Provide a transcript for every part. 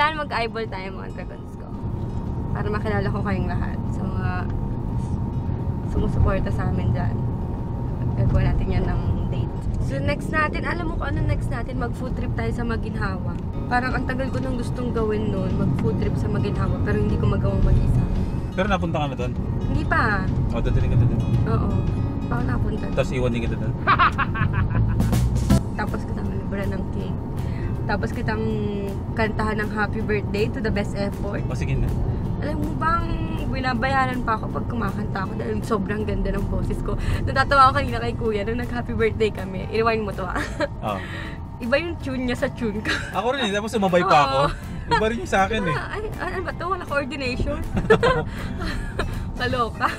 Kailangan mag-eyeball tayo mga dragons ko. Para makilala ko kayong lahat. Sa mga sumusuporta sa amin dyan. Gagawa natin yan ng date. So next natin, alam mo kung ano next natin? Mag-food trip tayo sa Maginhawa. Parang ang tagal ko nang gustong gawin noon, mag-food trip sa Maginhawa. Pero hindi ko magawang mag-isa. Pero napunta ka na doon? Hindi pa. O, dadaling ka doon? Oo. Baka napunta. Tapos iwanin kita doon? Tapos kitang malibra ng cake. Tapos kitang kantahan ng happy birthday to the best effort. O, sige na. Alam mo bang binabayaran pa ako pag kumakanta ako dahil sobrang ganda ng boses ko. Natatawa ako kanina kay kuya nung nag-happy birthday kami. I-rewind mo to Oo. Iba yung tune niya sa tune ko. Ako rin tapos sumabay pa ako. Iba rin yung sa akin eh. Ay, ano ba to? Wala coordination. Kaloka.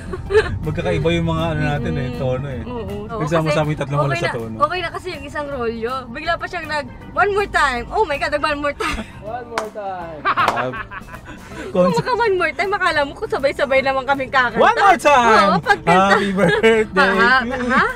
Magkakaiba yung mga ano natin eh, tono eh. Oo. Nagsama-sama yung tatlong wala okay sa tono. Okay na kasi yung isang rolyo. Bigla pa siyang one more time. Oh my God, one more time. One more time. Kung maka one more time, akala mo kung sabay-sabay naman kaming kakanta. One more time! Oo, pagkanta. Happy birthday to you! Ha?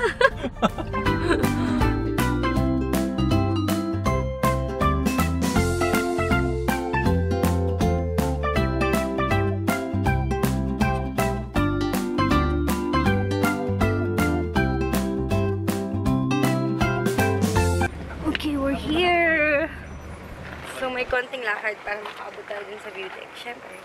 Okay, we're here! So may konting lakad para makaabot tayo dun sa view deck. Siyempre.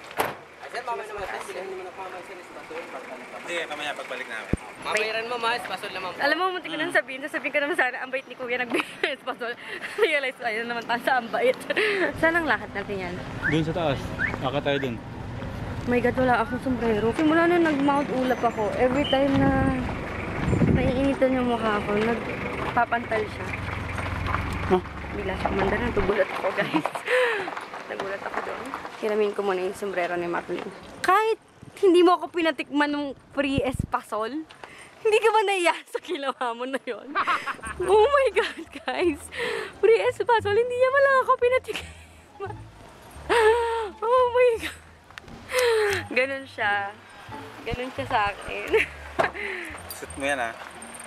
Hindi, mamaya pagbalik namin. Mabayaran mo, mas. Pasol naman. Alam mo, muntik ko nang sabihin ko naman sana, ang bait ni Kuya nagbigay ng sponsor. Realize ko, ayun naman tayo sa ang bait. Saan ang lakad natin yan? Doon sa taas. Aka tayo doon. My God, wala akong sombrero. Simula nung nag-Mount Ulap ako, every time na naiinitan yung mukha ko, nagpapantal siya. Huh? Bigla siya kumanda na, nagulat ako guys. Nagulat ako doon. Hiramin ko muna yung sombrero ni Maclean. Kahit hindi mo ako pinatikman ng pre-espasol, hindi ka ba naiya sa ginawa mo na yun? Oh my God, guys. Pre-espasol, hindi niya lang ako pinatikman. Oh my God. Ganun siya. Ganun siya sa akin. Suit mo yan ah.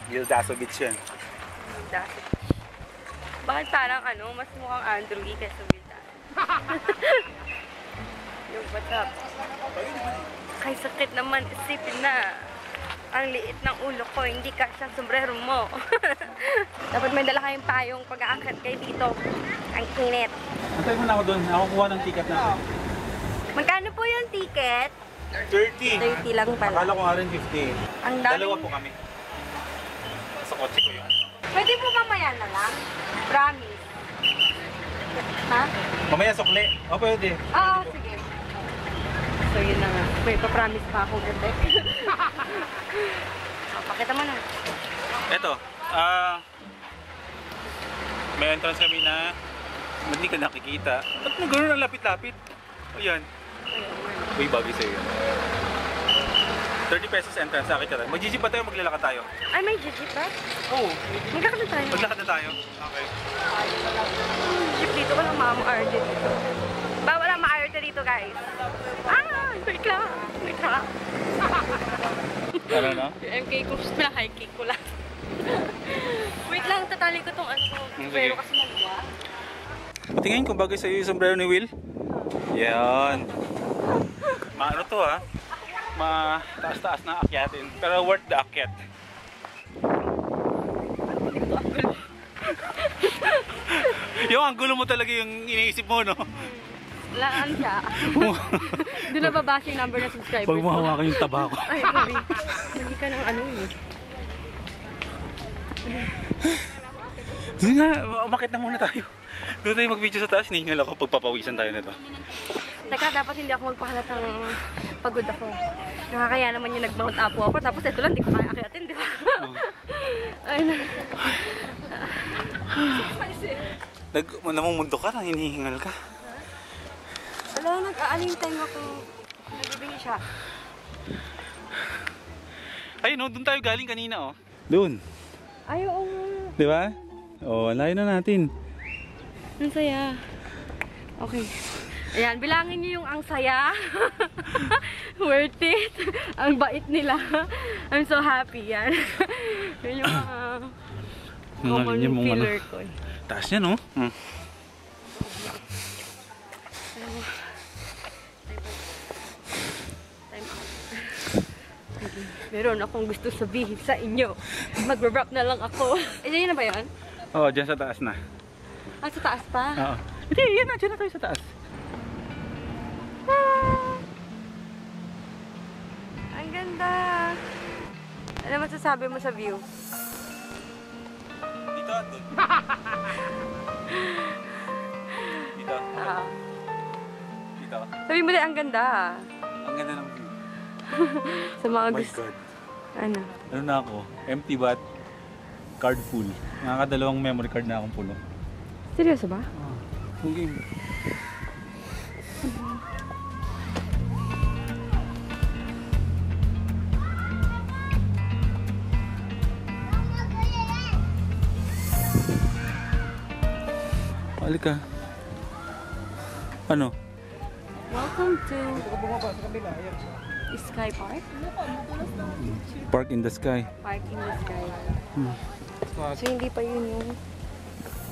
Gildasovic yan. Gildasovic. Bakit parang mas mukhang Andrew E. kaysa Wildan? Yung what's up? Kay sakit naman isipin na ang liit ng ulo ko, hindi ka siyang sombrero mo. Dapat may dala kayong payong pag-aakit kayo dito. Ang init. Antay mo na ako doon. Ako kuha ng ticket na. Magkano po yung ticket? 30. 30 lang pala. Akala ko nga rin 50. Ang daming... Dalawa po kami. Sa kotse ko yun. Pwede po mamaya na lang? Promise. Ha? Mamaya sukli. O pwede. Oo, sige. So yun na nga. May papromise pa akong effect. Pakita mo na. Eto. May entrance kami na hindi ka nakikita. Ba't mo gano'n ang lapit-lapit? Ayan. Uy, bagay sa'yo yun. 30 pesos entrance, sakit ka rin. Mag-jeep ba tayo, maglalakad tayo? Ay, may jeep ba? Oo. Maglakad na tayo. Maglakad na tayo? Okay. Jeep dito, walang ma-RJ dito. Walang ma-RJ dito, guys. Wait lang. Wait lang. Ano na? Yung MK ko, high kick ko lang. Wait lang, tatali ko tong ko. Pero kasi maluwa. Patingin kung bagay sa'yo yung sombrero ni Will. Yan. Ano to ha? Taas-taas na akyatin. Pero worth the akyat. Yung anggulo mo talaga yung iniisip mo, no? Laan siya. Doon na babasa yung number na subscribers. Pag mo hawakan yung taba ko. Ay, sorry. Hindi ka ng eh. Doon nga, umakit na muna tayo. Doon tayo mag-video sa taas. Hinihingal ako pagpapawisan tayo nito. Teka, dapat hindi ako magpahalatang pagod ako. Nakakaya naman yung nag-Mount Apo ako. Tapos ito lang, hindi ko kaya akyatin, di ba? Ay na. Namumundo ka, hinihingal ka. Alam, nag-aaling time ako. Nag-ibingi siya. Ayun, doon tayo galing kanina, oh. Doon. Ay, oo. Di ba? Oh, layo na natin. Ang saya. Okay. Ayan, bilangin niyo yung ang saya. Worth it. Ang bait nila. I'm so happy yan. Yun yung common feeler ko. Taas niya, no? Alam mo, Meron akong gusto sabihin sa inyo. Mag-wrap na lang ako. Yun na ba yun? Oo, dyan sa taas na. Ah, sa taas pa? Oo. Hindi, yan na. Dyan na tayo sa taas. Ang ganda. Ano masasabi mo sa view? Dito, doon. Dito. Ah. Dito. Sabi mo din, ang ganda. Ang ganda ng view. Sa mga Oh my gusto. God. Ano? Ano na ako? Empty but card full. Nakakadalawang memory card na akong puno. Seryoso ba? Full game. Halika. Ano? Welcome to Sky Park. Park in the sky. Park in the Sky. So hindi pa yun yung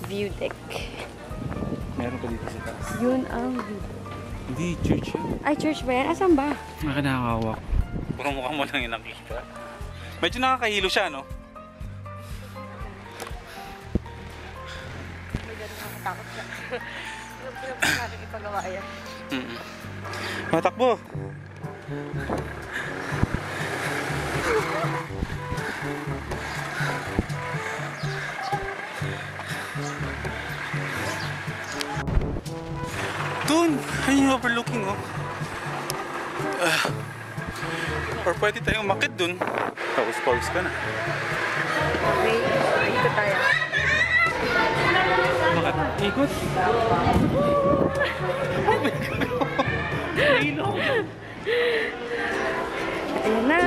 view deck. Meron pa dito sa taas. Yun ang view deck. Hindi, church yun. Ay, church ba yan? Asan ba? Nakakawak. Puro mukha mo lang yung nakikita. Medyo nakakahilo siya, no? Medyo nakakatakot siya. Hindi na natin ipagawa yan. Matakbo! Doon! Ayun yung overlooking, oh. Or pwede tayong umakit doon. Tapos pause ka na. Okay, ikot tayo. Bakit? Ikot? Ayan na!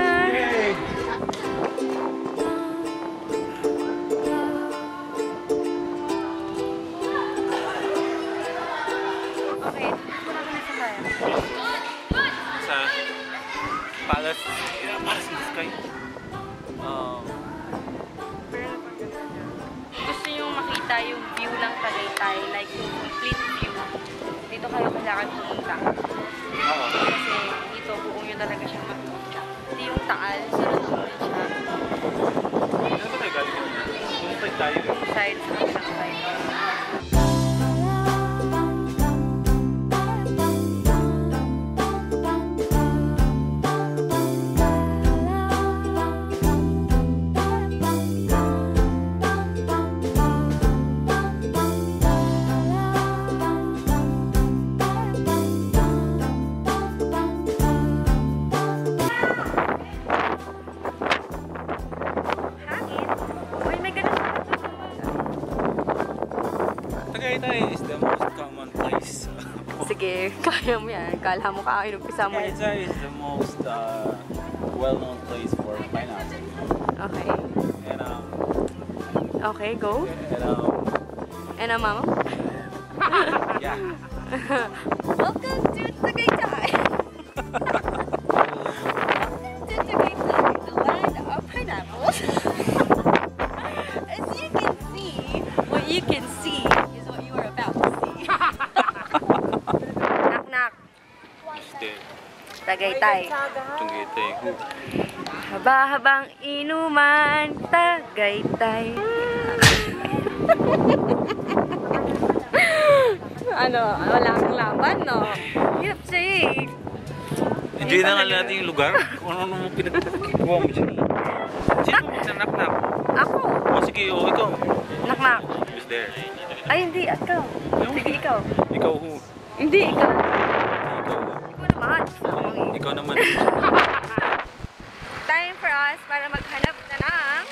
Okay, muna ko na sa tayo. Sa palace. Palace in the sky. Gusto nyo makita yung view ng Tagaytay, like yung complete view. Dito kayo kailangan pumunta. Oo. Kasi dito buong nyo talaga siyang makikita. Hindi yung Taal, sunod siya. Ano ba tayo galing? Doon tayo. Sides ng isang side. Tagaytay is the most common place. Sige, kaya mo yan. Kala mo inumpisa mo yan. Tagaytay is the most well-known place for pineapple. Okay. And Okay, go. And mama? yeah. Welcome to Tagaytay! To Tagaytay, the land of pineapples. As you can see, what you can see is what you are about to see. Knock knock. Tagaytay. Tagaytay. Haba-habang inuman, Tagaytay. Ano, wala kang laban, no? Hirap siya eh. Enjoy na nga natin yung lugar. Kung ano mo pinagkuha mo dyan. Sino mo nak-nak? Ako. O sige, o ikaw. Knock-knock. Who's there? Ay, hindi. Ikaw. Sige, ikaw. Ikaw who? Hindi, ikaw. Ikaw. Ikaw naman. Ikaw naman. Time for us para maghanap na ng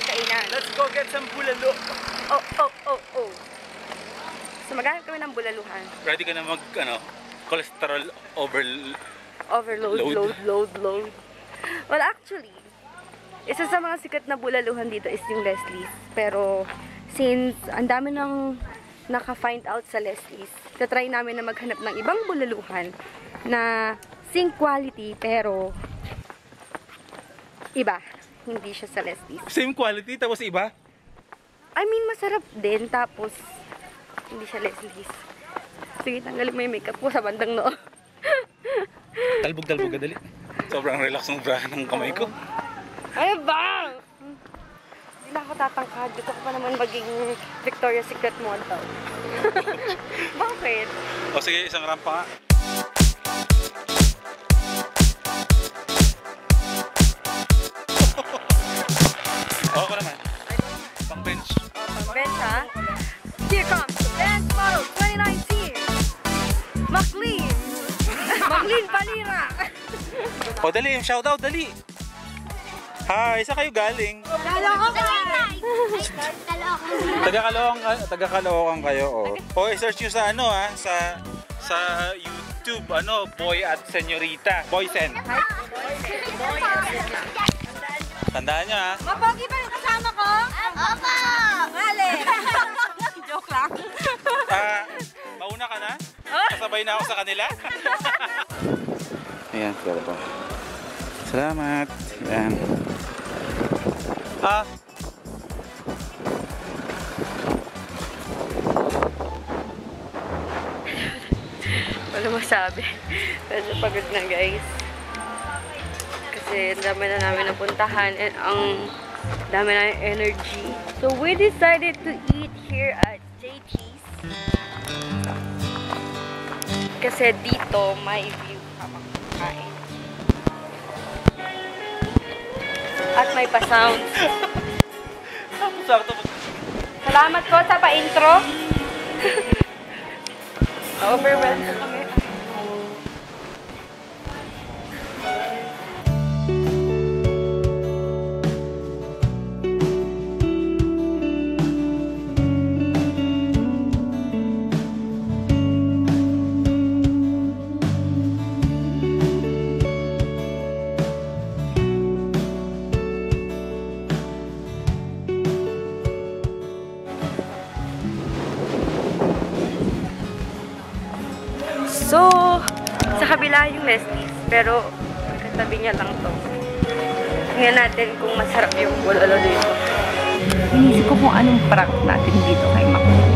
kainan. Let's go get some bulalo. Oh, oh, oh, oh. So, maghanap kami ng bulaluhan. Ready ka na mag, cholesterol Overload, load. Well, actually, isa sa mga sikat na bulaluhan dito is yung Leslie's. Pero, since ang dami nang naka-find out sa Leslie's, tatry namin na maghanap ng ibang bulaluhan na same quality pero iba. Hindi siya sa Leslie's. Same quality, tapos iba? I mean, masarap din. Tapos, hindi siya Leslie's. Sige, tanggalin mo yung makeup ko sa bandang noo. Talbog ka dali. Sobrang relax ng brahan ng kamay ko. Ano ba? Hindi na ako tatangkad. Gusto ko pa naman maging Victoria's Secret model. Bakit? O sige, isang rampa nga. Ako naman. Pang bench. Bench, ha? Here comes the Bench Model 2019! McLean! McLean Palira! O dali, shoutout, dali. Hi, saan kayo galing? Taga-Caloocan kayo, oh. O, i-search nyo sa ano, ha, sa YouTube, ano, Boy at Senyorita. Boysen. Tandaan nyo, ha. Mapogi ba yung kasama ko? Opo! Mali! Joke lang. Mauna ka na? Kasabay na ako sa kanila? Ayan, kaya po. Salamat. Ayan. Wala masabi. Medyo pagod na, guys. Kasi ang dami na namin napuntahan and ang dami na energy. So we decided to eat here at JT's. Kasi dito may view habang kain. At may pa-sounds. Salamat ko sa pa-intro. Overwhelmed na kami. So, sa kabila yung Leslie's, pero katabi niya lang to. Tingnan natin kung masarap yung bulalo dito. Inisip ko kung anong prank natin dito kay McLean.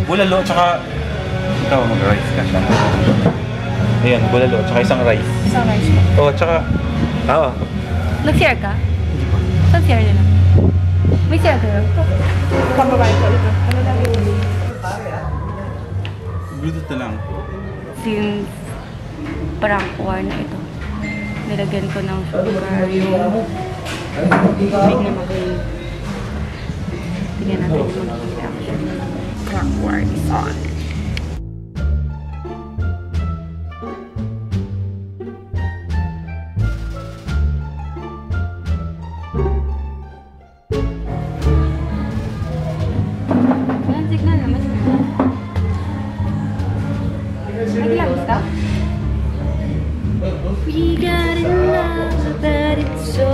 Bulalo, tsaka ikaw mag-rice ka. Ayan, bulalo, tsaka isang rice. Isang rice mo. Oo, tsaka Nag-share ka? Saan share nila? May share kayo? Kababae ko ito. Ano lang yun? Bluetooth na lang. Since prank war na ito, nilagyan ko ng sugar yung big na McLean. Tingnan natin yung magiging reaction. Prank war is on. Walang signal naman. We got in love, but it's so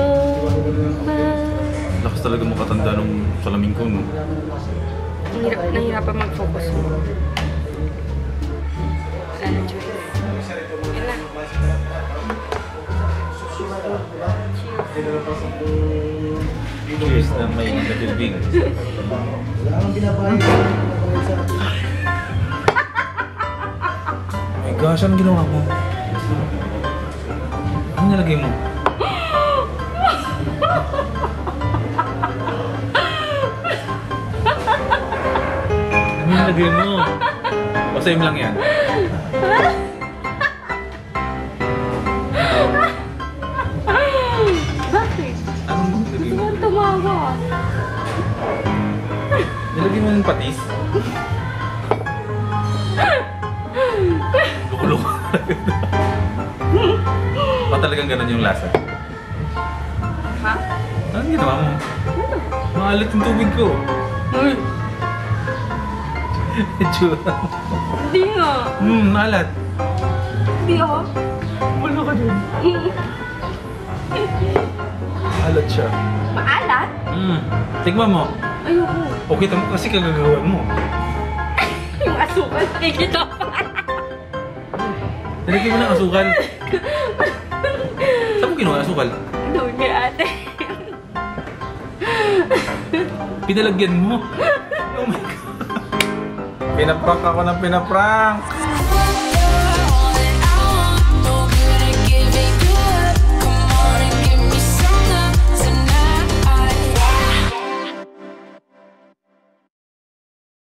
hard. Lakas talaga makatanda nung salamin ko, no? Nahirapan mag-focus mo. Wala na choice. Yun na. Cheers na may nabibig. My gosh, anong ginawa mo? Ano nilagay mo? Ano nilagay mo? O same lang yan? Bakit? Anong nilagay mo? Saan tumawa? Nilagay mo ng patis? Loko-loko. O talagang ganun yung lasa? Ha? Anong ginawa mo? Maalat yung tubig ko. Uy! Itsura. Hindi nga. Maalat. Hindi ako. Wala ka dun. Maalat siya. Maalat? Tignan mo. Ayoko. Okay, tamo kasi kagagawan mo. Yung asukal, nakikita pa. Nilagay mo ng asukal. Saan mo kinuha asukal? Doon kay ate. Pinalagyan mo. Oh my God. Pinaprank ako ng pinaprank.